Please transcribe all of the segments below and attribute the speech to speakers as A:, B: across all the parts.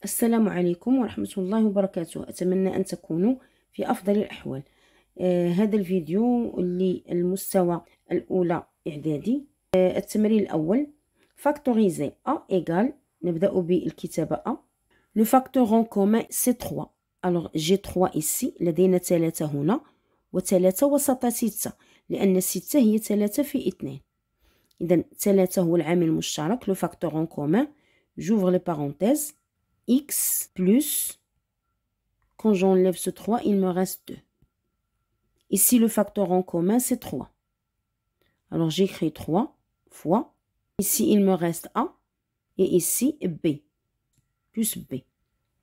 A: السلام عليكم ورحمة الله وبركاته. أتمنى أن تكونوا في أفضل الأحوال. هذا الفيديو للمستوى الأولى إعدادي. التمرين الأول فاكتوريزي A égale، نبدأ بالكتابة A. Le facteur en commun c'est 3. Alors j'ai 3 ici، لدينا 3 هنا و3 وسط 6، لأن 6 هي 3 في 2. إذن 3 هو العامل المشترك. Le facteur en commun، j'ouvre les parenthèses. X plus, quand j'enlève ce 3, il me reste 2. Ici, le facteur en commun, c'est 3. Alors, j'écris 3 fois. Ici, il me reste A. Et ici, B. Plus B.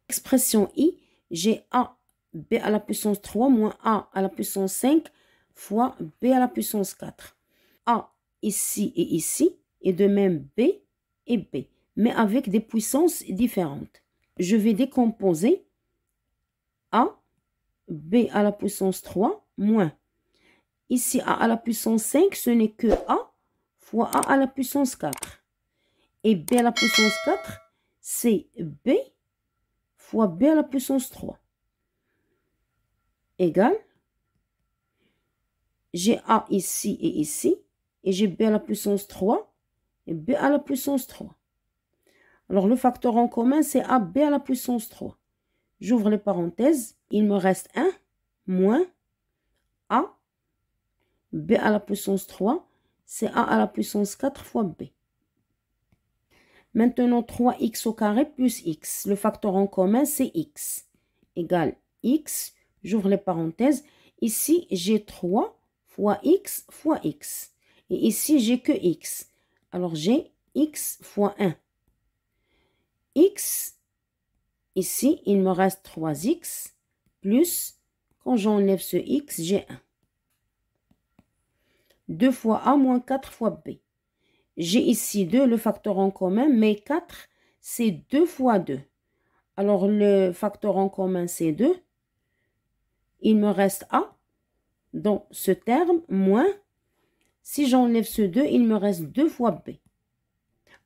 A: Expression I, j'ai A, B à la puissance 3 moins A à la puissance 5 fois B à la puissance 4. A ici et ici, et de même B et B, mais avec des puissances différentes. Je vais décomposer A, B à la puissance 3, moins. Ici, A à la puissance 5, ce n'est que A fois A à la puissance 4. Et B à la puissance 4, c'est B fois B à la puissance 3. Égale, j'ai A ici et ici, et j'ai B à la puissance 3 et B à la puissance 3. Alors, le facteur en commun, c'est AB à la puissance 3. J'ouvre les parenthèses. Il me reste 1 moins A. B à la puissance 3, c'est A à la puissance 4 fois B. Maintenant, 3x au carré plus x. Le facteur en commun, c'est x. Égale x. J'ouvre les parenthèses. Ici, j'ai 3 fois x fois x. Et ici, j'ai que x. Alors, j'ai x fois 1. X, ici, il me reste 3x, plus, quand j'enlève ce x, j'ai 1. 2 fois A moins 4 fois B. J'ai ici 2, le facteur en commun, mais 4, c'est 2 fois 2. Alors, le facteur en commun, c'est 2. Il me reste A, dans ce terme, moins, si j'enlève ce 2, il me reste 2 fois B.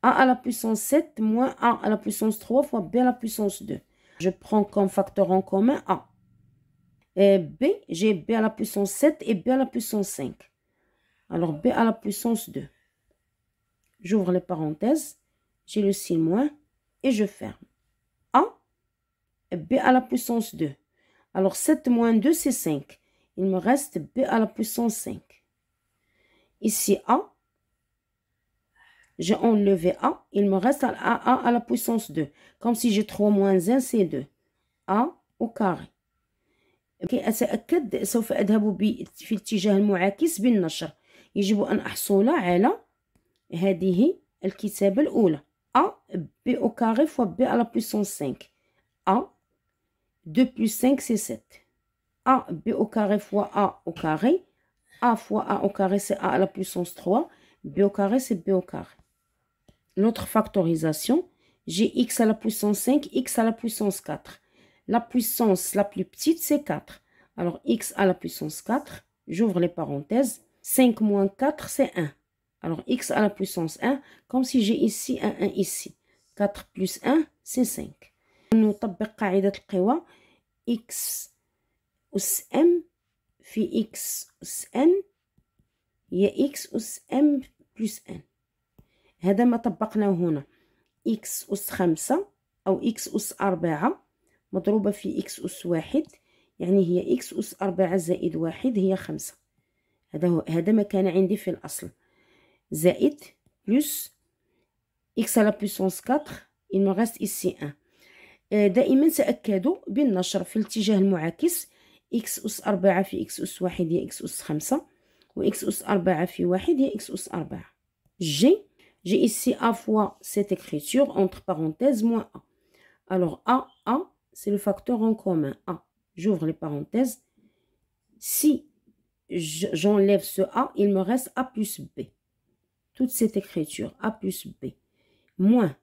A: A à la puissance 7 moins A à la puissance 3 fois B à la puissance 2. Je prends comme facteur en commun A. Et B, j'ai B à la puissance 7 et B à la puissance 5. Alors, B à la puissance 2. J'ouvre les parenthèses. J'ai le signe moins et je ferme. A, et B à la puissance 2. Alors, 7 moins 2, c'est 5. Il me reste B à la puissance 5. Ici, A. J'ai enlevé A. Il me reste A à la puissance 2. Comme si j'ai 3 moins 1, c'est 2. A au carré. كي أتأكد سوف أذهب في الاتجاه المعاكس بالنشر. يجب أن أحصل على هذه الكتابة الأولى. A, B au carré fois B à la puissance 5. A, 2 plus 5, c'est 7. A, B au carré fois A au carré. A fois A au carré, c'est A à la puissance 3. B au carré, c'est B au carré. L'autre factorisation, j'ai x à la puissance 5, x à la puissance 4. La puissance la plus petite, c'est 4. Alors, x à la puissance 4, j'ouvre les parenthèses. 5 moins 4, c'est 1. Alors, x à la puissance 1, comme si j'ai ici un 1 ici. 4 plus 1, c'est 5. نطبق قاعدة القوى x أس m في x أس n هي x أس m plus n. هذا ما طبقناه هنا. x أس 5 أو x أس 4 مضروبة في x أس 1، يعني هي x أس 4 زائد 1 هي 5. هذا ما كان عندي في الأصل. زائد بلس x à la puissance 4. il me reste ici 1. دائما تأكدوا بالنشر في الاتجاه المعاكس. x أس 4 في x أس 1 هي x أس 5 و x أس 4 في 1 هي x أس 4. J'ai ici A fois cette écriture, entre parenthèses, moins A. Alors, A, c'est le facteur en commun. A, j'ouvre les parenthèses. Si j'enlève ce A, il me reste A plus B. Toute cette écriture, A plus B. Moins.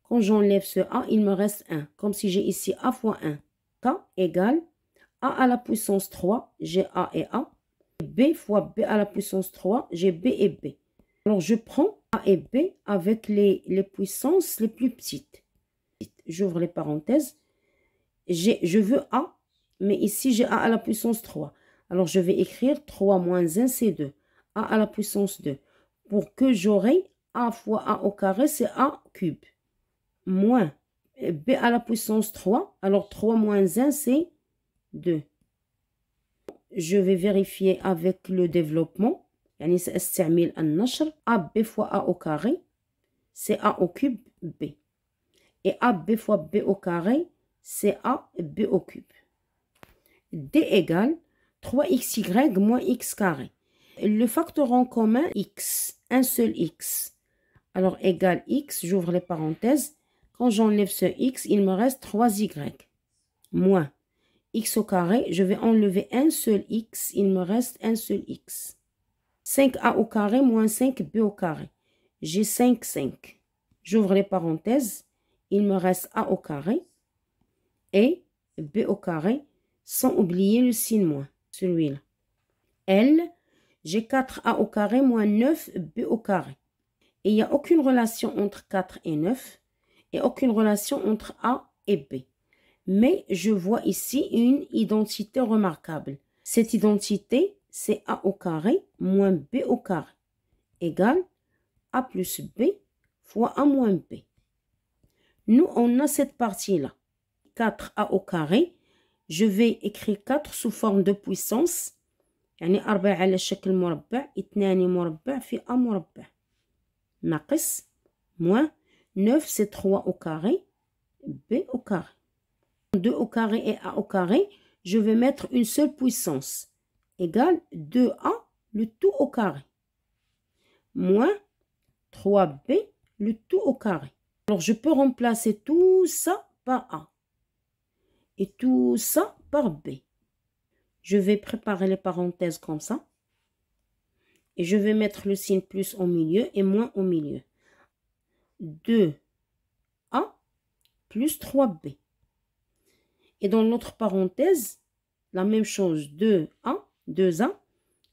A: Quand j'enlève ce A, il me reste 1. Comme si j'ai ici A fois 1. K égale A à la puissance 3, j'ai A et A. B fois B à la puissance 3, j'ai B et B. Alors, je prends A et B avec les puissances les plus petites. j'ouvre les parenthèses. Je veux A, mais ici j'ai A à la puissance 3. Alors je vais écrire 3 moins 1, c'est 2. A à la puissance 2. Pour que j'aurai A fois A au carré, c'est A cube. Moins B à la puissance 3. Alors 3 moins 1, c'est 2. Je vais vérifier avec le développement. يعني سأستعمل النشر. AB fois A au carré, c'est A au cube B. Et AB fois B au carré, c'est A B au cube. D égale 3xy moins x carré. Le facteur en commun, x, un seul x. Alors, égale x, j'ouvre les parenthèses. Quand j'enlève ce x, il me reste 3y. Moins x au carré, je vais enlever un seul x, il me reste un seul x. 5a au carré moins 5b au carré. J'ai 5. J'ouvre les parenthèses. Il me reste a au carré et b au carré, sans oublier le signe moins, celui-là. L, j'ai 4a au carré moins 9b au carré. Et il n'y a aucune relation entre 4 et 9 et aucune relation entre a et b. Mais je vois ici une identité remarquable. Cette identité, c'est a au carré moins b au carré égale a plus b fois a moins b. Nous, on a cette partie-là. 4a au carré. Je vais écrire 4 sous forme de puissance. يعني 4 على شكل مربع 2 مربع في a مربع. ناقص moins 9 c'est 3 au carré b au carré. 2 au carré et a au carré, je vais mettre une seule puissance égale 2a le tout au carré moins 3b le tout au carré. Alors je peux remplacer tout ça par a et tout ça par b. Je vais préparer les parenthèses comme ça et je vais mettre le signe plus au milieu et moins au milieu. 2a plus 3b. Et dans l'autre parenthèse, la même chose, 2a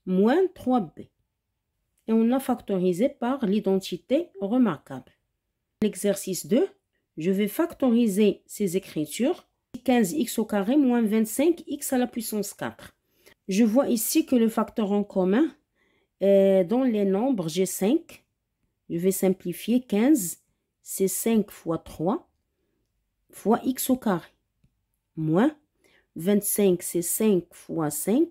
A: moins 3b. Et on a factorisé par l'identité remarquable. L'exercice 2, je vais factoriser ces écritures. 15x au carré moins 25x à la puissance 4. Je vois ici que le facteur en commun, dans les nombres, j'ai 5. Je vais simplifier. 15, c'est 5 fois 3 fois x au carré. Moins 25, c'est 5 fois 5.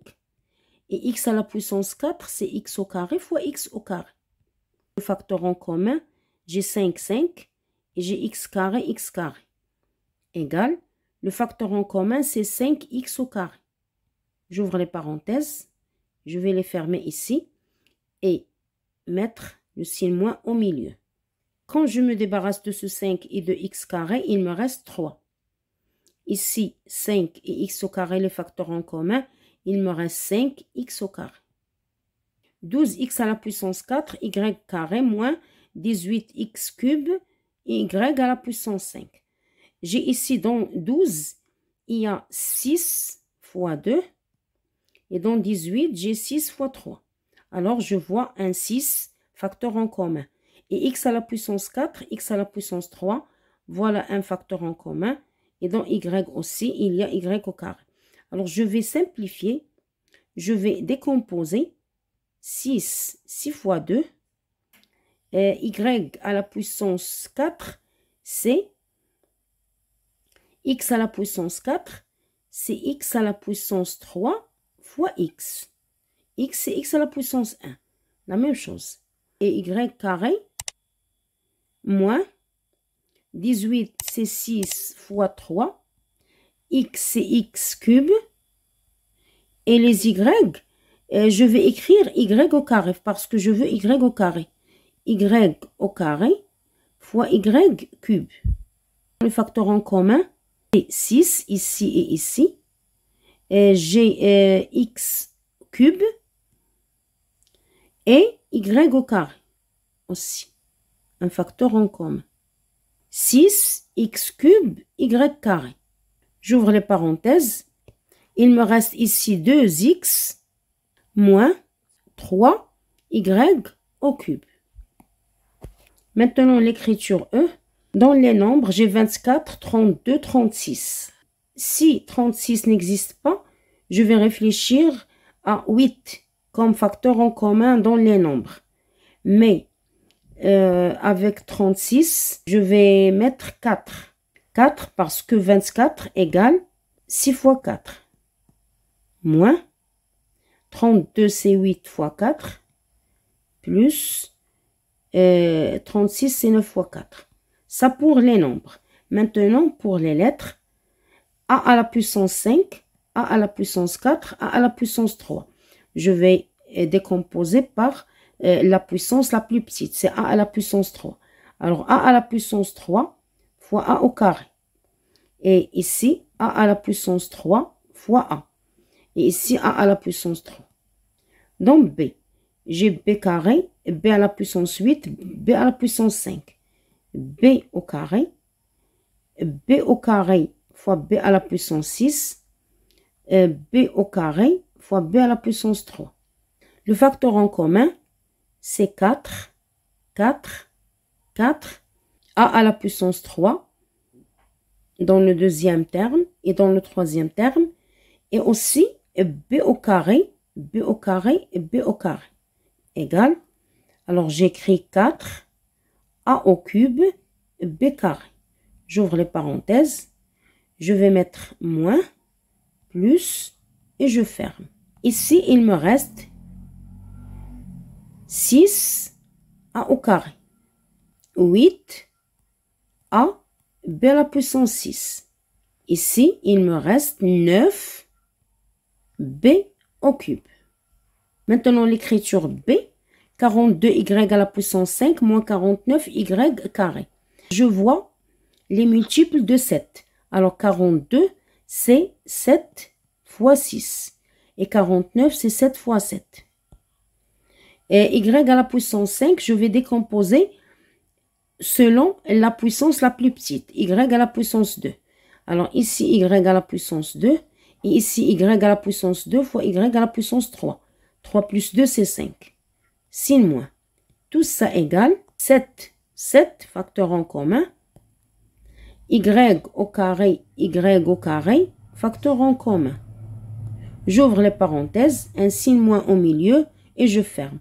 A: Et x à la puissance 4, c'est x au carré fois x au carré. Le facteur en commun, j'ai 5 et j'ai x carré égale. Le facteur en commun, c'est 5x au carré. J'ouvre les parenthèses. Je vais les fermer ici et mettre le signe moins au milieu. Quand je me débarrasse de ce 5 et de x carré, il me reste 3. Ici, 5 et x au carré, les facteurs en commun, il me reste 5x au carré. 12x à la puissance 4, y carré moins 18x cube, y à la puissance 5. J'ai ici dans 12, il y a 6 fois 2. Et dans 18, j'ai 6 fois 3. Alors, je vois un 6, facteur en commun. Et x à la puissance 4, x à la puissance 3, voilà un facteur en commun. Et dans y aussi, il y a y au carré. Alors, je vais simplifier. Je vais décomposer 6 fois 2. Y à la puissance 4, c'est x à la puissance 4, c'est x à la puissance 3 fois x. X, c'est x à la puissance 1. La même chose. Et y carré moins 18, c'est 6 fois 3. X, c'est x cube. Et les y, je vais écrire y au carré parce que je veux y au carré. Y au carré fois y cube. Le facteur en commun, c'est 6 ici et ici. J'ai x cube et y au carré aussi. Un facteur en commun. 6 x cube y carré. J'ouvre les parenthèses. Il me reste ici 2x moins 3y au cube. Maintenant, l'écriture E. Dans les nombres, j'ai 24, 32, 36. Si 36 n'existe pas, je vais réfléchir à 8 comme facteur en commun dans les nombres. Mais avec 36, je vais mettre 4. 4 parce que 24 égale 6 fois 4. Moins 32, c'est 8 fois 4. Plus 36, c'est 9 fois 4. Ça pour les nombres. Maintenant, pour les lettres, A à la puissance 5, A à la puissance 4, A à la puissance 3. Je vais décomposer par la puissance la plus petite. C'est A à la puissance 3. Alors, A à la puissance 3 fois A au carré. Et ici, A à la puissance 3 fois A. Et ici, A à la puissance 3. Donc, B. J'ai B carré, B à la puissance 8, B à la puissance 5. B au carré, B au carré fois B à la puissance 6, B au carré fois B à la puissance 3. Le facteur en commun, c'est 4, 4, 4, A à la puissance 3 dans le deuxième terme et dans le troisième terme, et aussi B au carré, B au carré et B au carré, égale. Alors j'écris 4, A au cube, B carré. J'ouvre les parenthèses, je vais mettre moins, plus, et je ferme. Ici, il me reste 6, A au carré, 8, A, B à la puissance 6. Ici, il me reste 9, B au cube. Maintenant, l'écriture B, 42y à la puissance 5 moins 49y carré. Je vois les multiples de 7. Alors, 42, c'est 7 fois 6. Et 49, c'est 7 fois 7. Et y à la puissance 5, je vais décomposer selon la puissance la plus petite. Y à la puissance 2. Alors, ici, y à la puissance 2. Et ici, y à la puissance 2 fois y à la puissance 3. 3 plus 2, c'est 5. Signe moins. Tout ça égale 7. 7, facteur en commun. Y au carré, facteur en commun. J'ouvre les parenthèses, un signe moins au milieu et je ferme.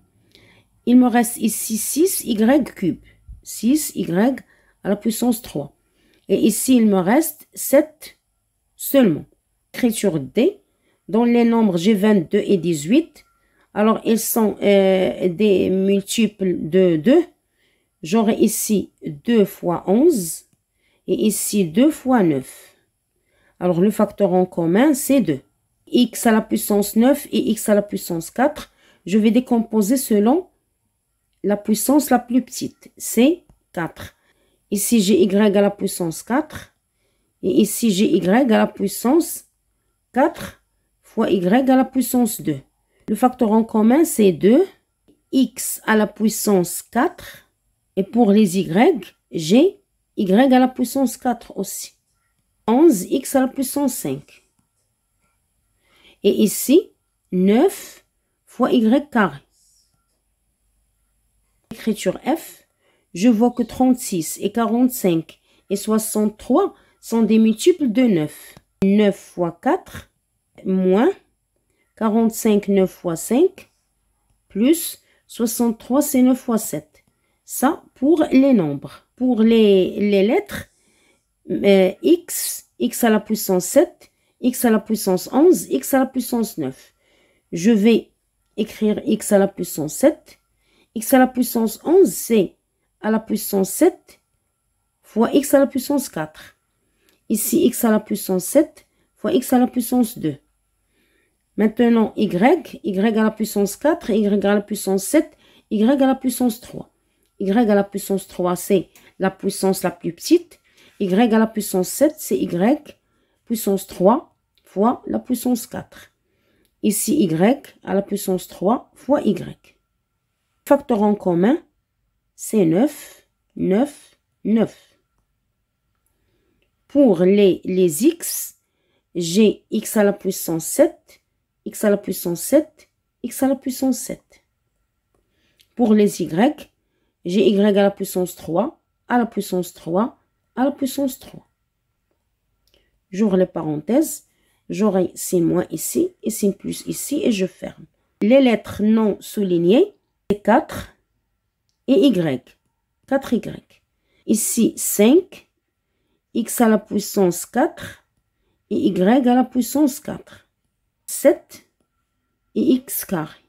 A: Il me reste ici 6y cube. 6y à la puissance 3. Et ici, il me reste 7 seulement. Écriture D. Dans les nombres, j'ai 22 et 18. Alors, ils sont des multiples de 2. J'aurai ici 2 fois 11. Et ici 2 fois 9. Alors, le facteur en commun, c'est 2. X à la puissance 9 et x à la puissance 4. Je vais décomposer selon la puissance la plus petite. C'est 4. Ici, j'ai y à la puissance 4. Et ici, j'ai y à la puissance 4 fois y à la puissance 2. Le facteur en commun, c'est 2. X à la puissance 4. Et pour les y, j'ai y à la puissance 4 aussi. 11x à la puissance 5. Et ici, 9 fois y carré. Écriture F, je vois que 36 et 45 et 63 sont des multiples de 9. 9 fois 4, moins 45, 9 fois 5, plus 63, c'est 9 fois 7. Ça, pour les nombres. Pour les lettres, x à la puissance 7, x à la puissance 11, x à la puissance 9. Je vais écrire x à la puissance 7. X à la puissance 11, c'est à la puissance 7 fois x à la puissance 4. Ici, x à la puissance 7 fois x à la puissance 2. Maintenant, y à la puissance 4, y à la puissance 7, y à la puissance 3. Y à la puissance 3, c'est la puissance la plus petite. Y à la puissance 7, c'est y puissance 3 fois la puissance 4. Ici, y à la puissance 3 fois y. Facteur en commun, c'est 9, 9, 9. Pour les x, j'ai x à la puissance 7, x à la puissance 7, x à la puissance 7. Pour les y, j'ai y à la puissance 3, à la puissance 3, à la puissance 3. J'ouvre les parenthèses. J'aurai signe moins ici et signe plus ici et je ferme. Les lettres non soulignées, c'est 4 et Y. 4Y. Ici, 5. X à la puissance 4 et Y à la puissance 4. 7 et X carré.